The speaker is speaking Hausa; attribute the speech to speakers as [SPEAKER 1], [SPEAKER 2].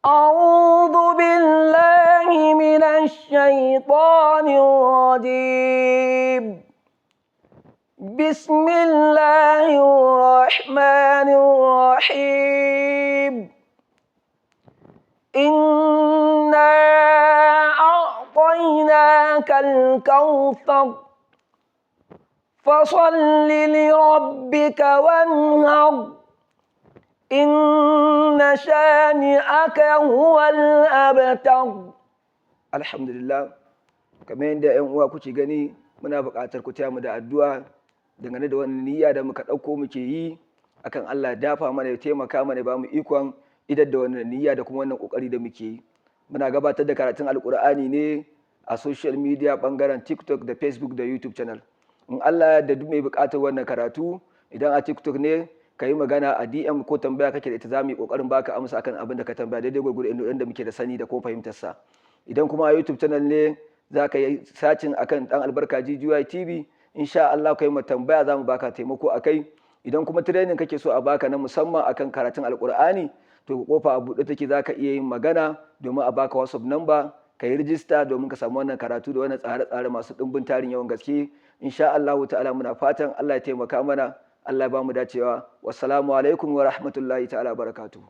[SPEAKER 1] أعوذ بالله من الشيطان الرجيم. بسم الله الرحمن الرحيم. إنا أعطيناك الكوثر فصل لربك وانهر إن شانئك هو الأبتر. Alhamdulillah, kamar yadda 'yan uwa kuke gani, muna buƙatar ku taya mu da addu'a dangane da wannan niyya da muka ɗauko muke yi akan Allah ya dafa mana, ya taimaka mana, ya ba mu ikon idar da wannan niyya da kuma wannan ƙoƙari da muke yi. Muna gabatar da karatun Alƙur'ani ne a social media ɓangaren TikTok da Facebook da YouTube channel. In Allah ya yarda duk mai buƙatar wannan karatu, idan a TikTok ne ka yi magana a DM ko tambaya kake da ita, za mu yi ƙoƙarin baka amsa akan abin da ka tambaya daidai gwargwado inda muke da sani da ko fahimtarsa. Idan kuma a YouTube channel ne za ka yi sacin akan ɗan albarka GGY TV, insha Allah ka yi ma tambaya za mu baka taimako a kai. Idan kuma training kake so a baka na musamman akan karatun Alƙur'ani, to kofa a buɗe take, za ka iya yin magana domin a baka WhatsApp number ka yi rijista domin ka samu wannan karatu da wannan tsare-tsare masu ɗimbin tarin yawan gaske. Insha Allah ta'ala muna fatan Allah ya taimaka mana, Allah ya ba mu dacewa. Wassalamu alaikum wa rahmatullahi ta'ala barakatuhu.